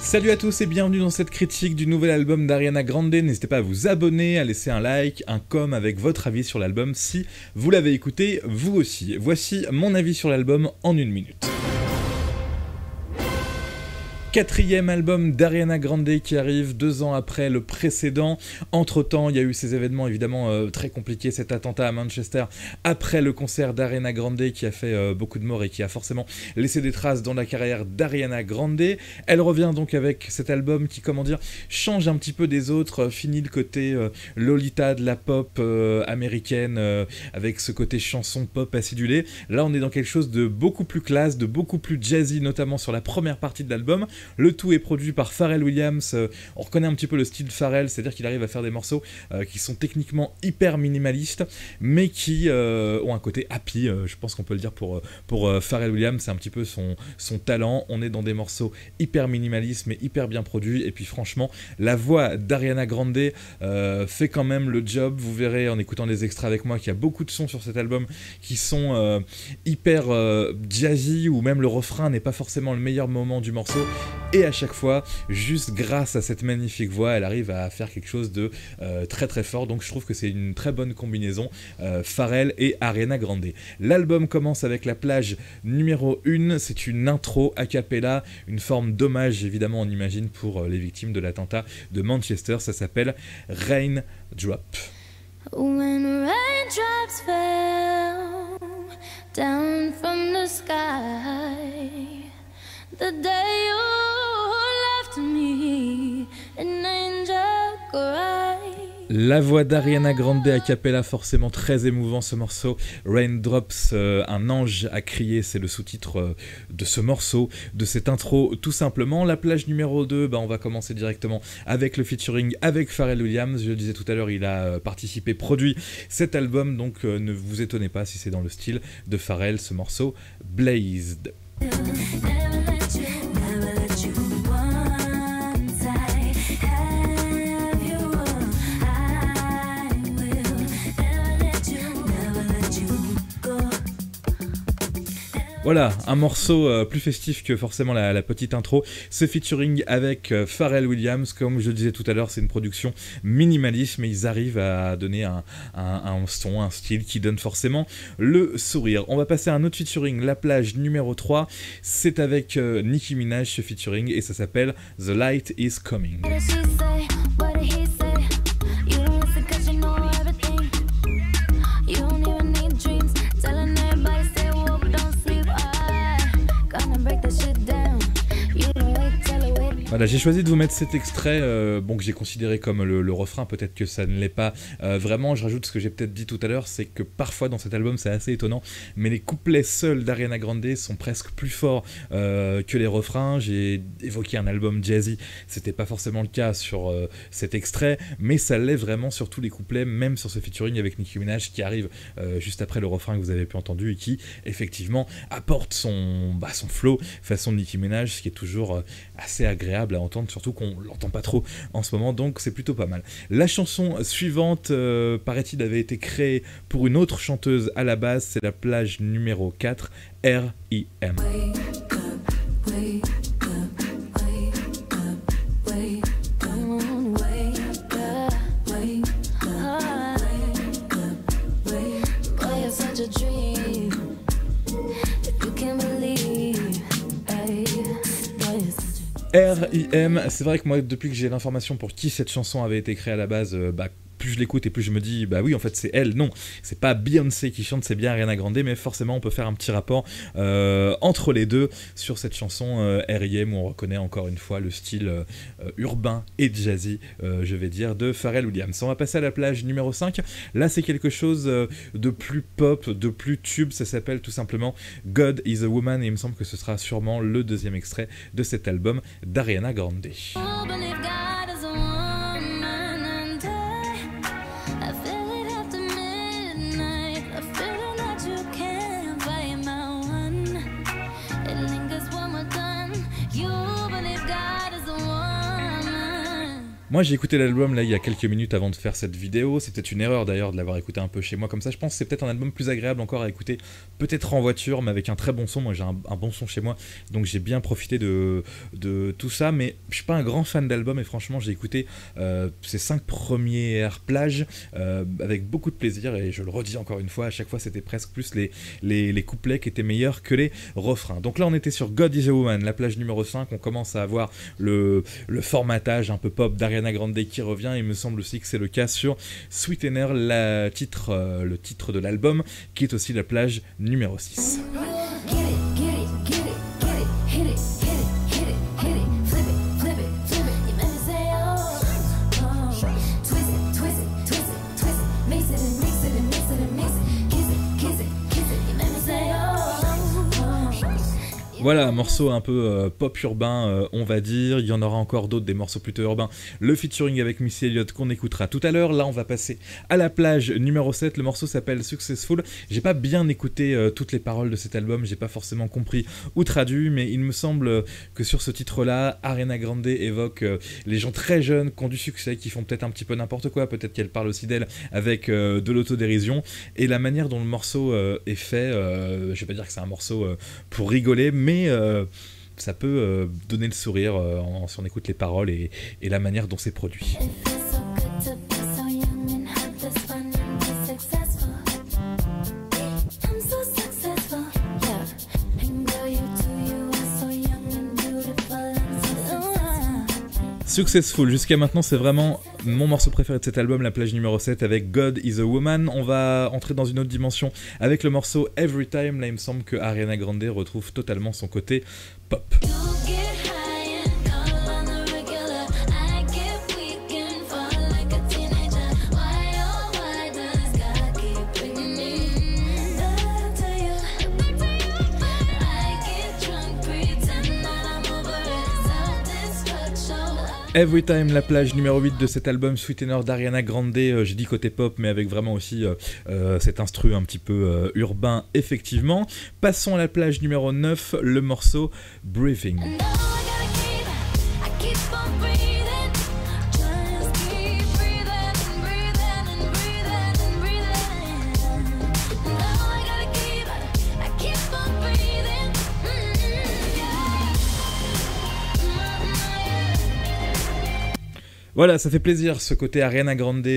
Salut à tous et bienvenue dans cette critique du nouvel album d'Ariana Grande. N'hésitez pas à vous abonner, à laisser un like, un com avec votre avis sur l'album si vous l'avez écouté vous aussi. Voici mon avis sur l'album en 1 minute. Quatrième album d'Ariana Grande qui arrive 2 ans après le précédent. Entre temps, il y a eu ces événements évidemment très compliqués, cet attentat à Manchester après le concert d'Ariana Grande qui a fait beaucoup de morts et qui a forcément laissé des traces dans la carrière d'Ariana Grande. Elle revient donc avec cet album qui, comment dire, change un petit peu des autres, finit le côté Lolita de la pop américaine avec ce côté chanson pop acidulée. Là, on est dans quelque chose de beaucoup plus classe, de beaucoup plus jazzy, notamment sur la première partie de l'album. Le tout est produit par Pharrell Williams. On reconnaît un petit peu le style de Pharrell, c'est-à-dire qu'il arrive à faire des morceaux qui sont techniquement hyper minimalistes, mais qui ont un côté happy. Je pense qu'on peut le dire pour Pharrell Williams, c'est un petit peu son talent. On est dans des morceaux hyper minimalistes, mais hyper bien produits. Et puis franchement, la voix d'Ariana Grande fait quand même le job. Vous verrez en écoutant les extraits avec moi qu'il y a beaucoup de sons sur cet album qui sont hyper jazzy, ou même le refrain n'est pas forcément le meilleur moment du morceau. Et à chaque fois, juste grâce à cette magnifique voix, elle arrive à faire quelque chose de très très fort. Donc je trouve que c'est une très bonne combinaison, Pharrell et Ariana Grande. L'album commence avec la plage numéro 1. C'est une intro a cappella, une forme d'hommage évidemment on imagine pour les victimes de l'attentat de Manchester. Ça s'appelle Rain Drop. When raindrops fell down from the sky, the day you left me, an angel cried. La voix d'Ariana Grande a cappella, forcément très émouvant ce morceau. Raindrops, un ange a crié, c'est le sous-titre de ce morceau, de cette intro tout simplement. La plage numéro 2, on va commencer directement avec le featuring avec Pharrell Williams. Je le disais tout à l'heure, il a participé, produit cet album, donc ne vous étonnez pas si c'est dans le style de Pharrell, ce morceau Blazed. Voilà, un morceau plus festif que forcément la petite intro. Ce featuring avec Pharrell Williams, comme je le disais tout à l'heure, c'est une production minimaliste, mais ils arrivent à donner un son, un style qui donne forcément le sourire. On va passer à un autre featuring, la plage numéro 3. C'est avec Nicki Minaj ce featuring et ça s'appelle The Light Is Coming. Voilà, j'ai choisi de vous mettre cet extrait, que j'ai considéré comme le refrain, peut-être que ça ne l'est pas vraiment. Je rajoute ce que j'ai peut-être dit tout à l'heure, c'est que parfois dans cet album, c'est assez étonnant, mais les couplets seuls d'Ariana Grande sont presque plus forts que les refrains. J'ai évoqué un album jazzy, c'était pas forcément le cas sur cet extrait, mais ça l'est vraiment sur tous les couplets, même sur ce featuring avec Nicki Minaj qui arrive juste après le refrain que vous avez pu entendre et qui effectivement apporte son flow façon Nicki Minaj, ce qui est toujours assez agréable à entendre, surtout qu'on l'entend pas trop en ce moment, donc c'est plutôt pas mal. La chanson suivante, paraît-il, avait été créée pour une autre chanteuse à la base, c'est la plage numéro 4, R.I.M. R.I.M. C'est vrai que moi, depuis que j'ai l'information pour qui cette chanson avait été créée à la base, plus je l'écoute et plus je me dis, bah oui, en fait c'est elle. Non, c'est pas Beyoncé qui chante, c'est bien Ariana Grande, mais forcément on peut faire un petit rapport entre les deux sur cette chanson R.I.M. où on reconnaît encore une fois le style urbain et jazzy, je vais dire, de Pharrell Williams. On va passer à la plage numéro 5. Là c'est quelque chose de plus pop, de plus tube, ça s'appelle tout simplement God is a Woman et il me semble que ce sera sûrement le deuxième extrait de cet album d'Ariana Grande. Moi j'ai écouté l'album là il y a quelques minutes avant de faire cette vidéo, c'est peut-être une erreur d'ailleurs de l'avoir écouté un peu chez moi comme ça, je pense que c'est peut-être un album plus agréable encore à écouter, peut-être en voiture mais avec un très bon son, moi j'ai un bon son chez moi, donc j'ai bien profité de tout ça, mais je suis pas un grand fan d'album et franchement j'ai écouté ces 5 premières plages avec beaucoup de plaisir et je le redis encore une fois, à chaque fois c'était presque plus les couplets qui étaient meilleurs que les refrains. Donc là on était sur God is a Woman, la plage numéro 5, on commence à avoir le formatage un peu pop d'Ariana Grande qui revient, il me semble aussi que c'est le cas sur Sweetener, le titre de l'album, qui est aussi la plage numéro 6. Voilà, un morceau un peu pop urbain, on va dire. Il y en aura encore d'autres, des morceaux plutôt urbains. Le featuring avec Missy Elliott qu'on écoutera tout à l'heure. Là, on va passer à la plage numéro 7. Le morceau s'appelle Successful. J'ai pas bien écouté toutes les paroles de cet album. J'ai pas forcément compris ou traduit, mais il me semble que sur ce titre-là, Ariana Grande évoque les gens très jeunes qui ont du succès, qui font peut-être un petit peu n'importe quoi. Peut-être qu'elle parle aussi d'elle avec de l'autodérision. Et la manière dont le morceau est fait, je vais pas dire que c'est un morceau pour rigoler, mais ça peut donner le sourire si on écoute les paroles et la manière dont c'est produit. Successful, jusqu'à maintenant c'est vraiment mon morceau préféré de cet album, la plage numéro 7 avec God is a Woman. On va entrer dans une autre dimension avec le morceau Every Time. Là il me semble que Ariana Grande retrouve totalement son côté pop. Every Time, la plage numéro 8 de cet album Sweetener d'Ariana Grande, j'ai dit côté pop mais avec vraiment aussi cet instru un petit peu urbain effectivement. Passons à la plage numéro 9, le morceau Breathing. Voilà, ça fait plaisir ce côté Ariana Grande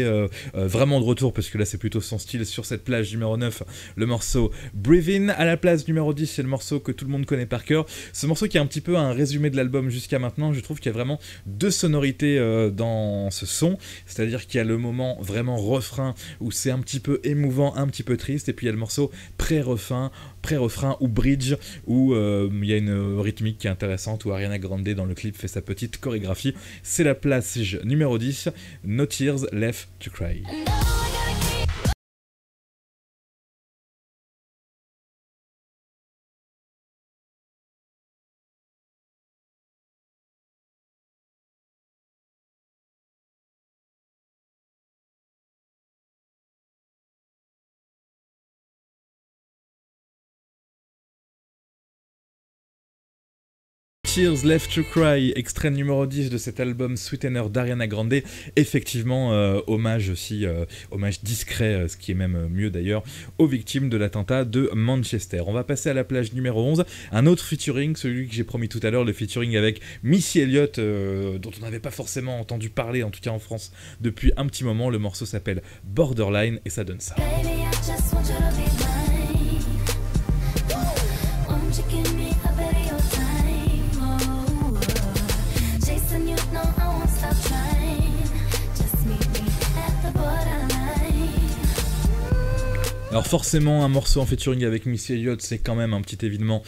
vraiment de retour, parce que là c'est plutôt son style sur cette plage numéro 9, le morceau Breathe In. À la place numéro 10, c'est le morceau que tout le monde connaît par cœur. Ce morceau qui est un petit peu un résumé de l'album jusqu'à maintenant. Je trouve qu'il y a vraiment deux sonorités dans ce son, c'est-à-dire qu'il y a le moment vraiment refrain où c'est un petit peu émouvant, un petit peu triste, et puis il y a le morceau pré-refrain ou bridge où il y a une rythmique qui est intéressante, où Ariana Grande dans le clip fait sa petite chorégraphie. C'est la place numéro 10, No Tears Left to Cry. Tears Left to Cry, extrait numéro 10 de cet album Sweetener d'Ariana Grande. Effectivement, hommage aussi, hommage discret, ce qui est même mieux d'ailleurs, aux victimes de l'attentat de Manchester. On va passer à la plage numéro 11, un autre featuring, celui que j'ai promis tout à l'heure, le featuring avec Missy Elliott, dont on n'avait pas forcément entendu parler, en tout cas en France, depuis un petit moment. Le morceau s'appelle Borderline et ça donne ça. Baby, alors forcément, un morceau en featuring avec Missy Elliott, c'est quand même un petit événement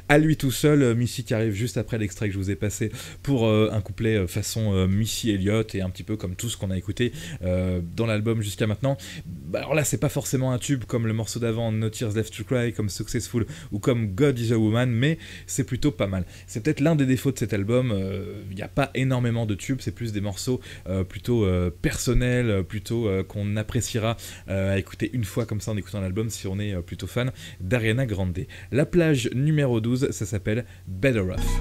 à lui tout seul. Missy qui arrive juste après l'extrait que je vous ai passé pour un couplet façon Missy Elliott, et un petit peu comme tout ce qu'on a écouté dans l'album jusqu'à maintenant. Alors là, c'est pas forcément un tube comme le morceau d'avant, No Tears Left to Cry, comme Successful ou comme God is a Woman, mais c'est plutôt pas mal. C'est peut-être l'un des défauts de cet album, il n'y a pas énormément de tubes, c'est plus des morceaux plutôt personnels, plutôt qu'on appréciera à écouter une fois comme ça en écoutant l'album si on est plutôt fan d'Ariana Grande. La plage numéro 12, ça s'appelle Better Off.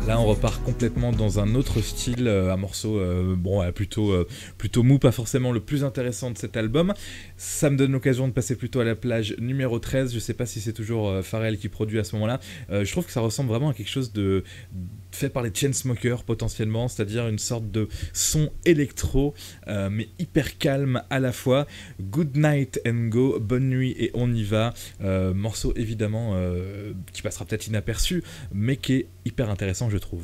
Là on repart complètement dans un autre style, un morceau bon, plutôt mou, pas forcément le plus intéressant de cet album. Ça me donne l'occasion de passer plutôt à la plage numéro 13, je sais pas si c'est toujours Pharrell qui produit à ce moment-là. Je trouve que ça ressemble vraiment à quelque chose de fait par les Chainsmokers potentiellement, c'est-à-dire une sorte de son électro mais hyper calme à la fois. Good Night and Go, bonne nuit et on y va, morceau évidemment qui passera peut-être inaperçu mais qui est hyper intéressant je trouve.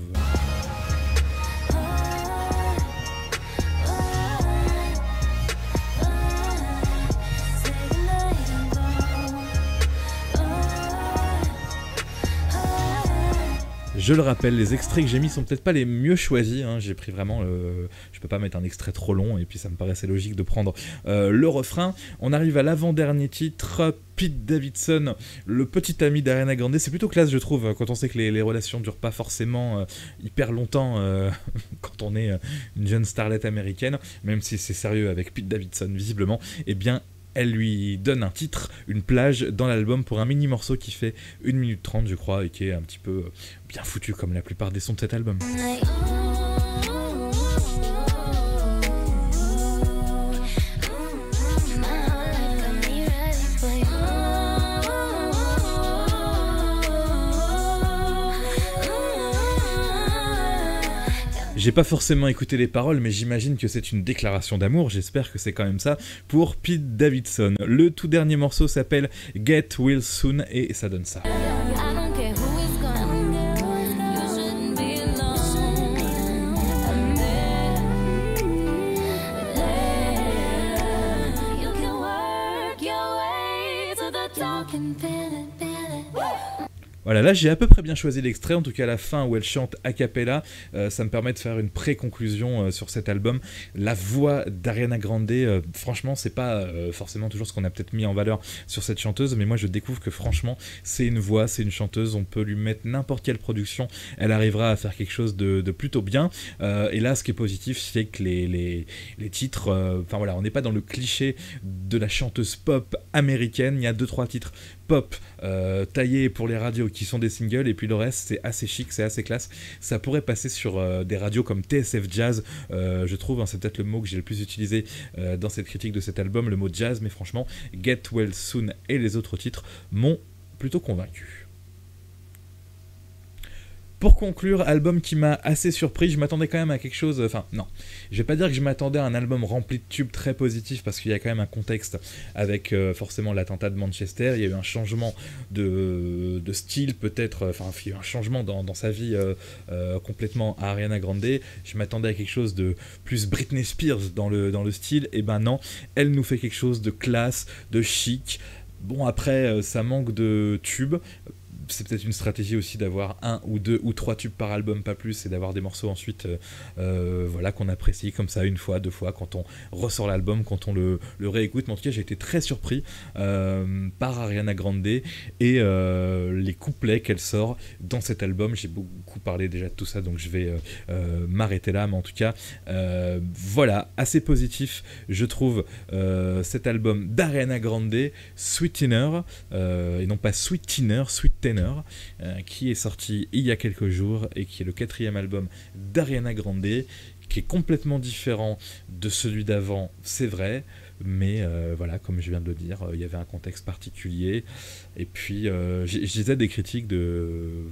Je le rappelle, les extraits que j'ai mis sont peut-être pas les mieux choisis, hein. J'ai pris vraiment je peux pas mettre un extrait trop long et puis ça me paraissait logique de prendre le refrain. On arrive à l'avant-dernier titre, Pete Davidson, le petit ami d'Ariana Grande. C'est plutôt classe je trouve, quand on sait que les relations durent pas forcément hyper longtemps quand on est une jeune starlette américaine, même si c'est sérieux avec Pete Davidson visiblement, et bien elle lui donne un titre, une plage dans l'album pour un mini morceau qui fait 1 minute 30 je crois et qui est un petit peu bien foutu comme la plupart des sons de cet album. J'ai pas forcément écouté les paroles, mais j'imagine que c'est une déclaration d'amour, j'espère que c'est quand même ça, pour Pete Davidson. Le tout dernier morceau s'appelle Get Well Soon et ça donne ça. Voilà, là j'ai à peu près bien choisi l'extrait, en tout cas la fin où elle chante a cappella, ça me permet de faire une pré-conclusion sur cet album. La voix d'Ariana Grande, franchement c'est pas forcément toujours ce qu'on a peut-être mis en valeur sur cette chanteuse, mais moi je découvre que franchement c'est une voix, c'est une chanteuse, on peut lui mettre n'importe quelle production, elle arrivera à faire quelque chose de plutôt bien, et là ce qui est positif c'est que les titres, enfin voilà, on n'est pas dans le cliché de la chanteuse pop américaine, il y a 2-3 titres pop taillés pour les radios qui sont des singles et puis le reste c'est assez chic, c'est assez classe, ça pourrait passer sur des radios comme TSF Jazz, je trouve, hein, c'est peut-être le mot que j'ai le plus utilisé dans cette critique de cet album, le mot jazz, mais franchement Get Well Soon et les autres titres m'ont plutôt convaincu. Pour conclure, album qui m'a assez surpris, je m'attendais quand même à quelque chose, enfin non, je vais pas dire que je m'attendais à un album rempli de tubes très positifs parce qu'il y a quand même un contexte avec forcément l'attentat de Manchester, il y a eu un changement de style peut-être, enfin il y a eu un changement dans sa vie complètement à Ariana Grande, je m'attendais à quelque chose de plus Britney Spears dans le style, et ben non, elle nous fait quelque chose de classe, de chic, bon après ça manque de tubes, c'est peut-être une stratégie aussi d'avoir 1 ou 2 ou 3 tubes par album, pas plus, et d'avoir des morceaux ensuite voilà, qu'on apprécie comme ça 1 fois, 2 fois, quand on ressort l'album, quand on le réécoute. Mais en tout cas j'ai été très surpris par Ariana Grande et les couplets qu'elle sort dans cet album. J'ai beaucoup parlé déjà de tout ça, donc je vais m'arrêter là, mais en tout cas voilà, assez positif je trouve cet album d'Ariana Grande, Sweetener, et non pas Sweetener, Sweetener, qui est sorti il y a quelques jours et qui est le 4e album d'Ariana Grande, qui est complètement différent de celui d'avant, c'est vrai, mais voilà, comme je viens de le dire, il y avait un contexte particulier, et puis je lisais des critiques de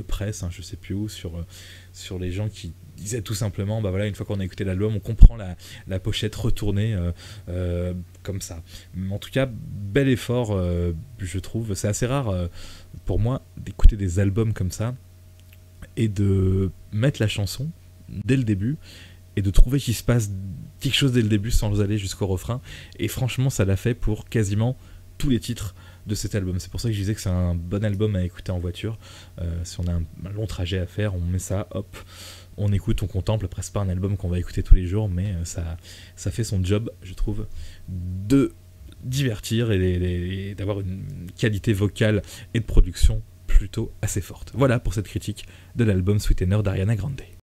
presse, hein, je sais plus où, sur les gens qui disaient tout simplement, bah voilà, une fois qu'on a écouté l'album, on comprend la pochette retournée comme ça. En tout cas, bel effort, je trouve. C'est assez rare pour moi d'écouter des albums comme ça et de mettre la chanson dès le début et de trouver qu'il se passe quelque chose dès le début sans aller jusqu'au refrain. Et franchement, ça l'a fait pour quasiment tous les titres de cet album. C'est pour ça que je disais que c'est un bon album à écouter en voiture. Si on a un long trajet à faire, on met ça, hop, on écoute, on contemple. Après, c'est pas un album qu'on va écouter tous les jours, mais ça fait son job, je trouve, de divertir et d'avoir une qualité vocale et de production plutôt assez forte. Voilà pour cette critique de l'album Sweetener d'Ariana Grande.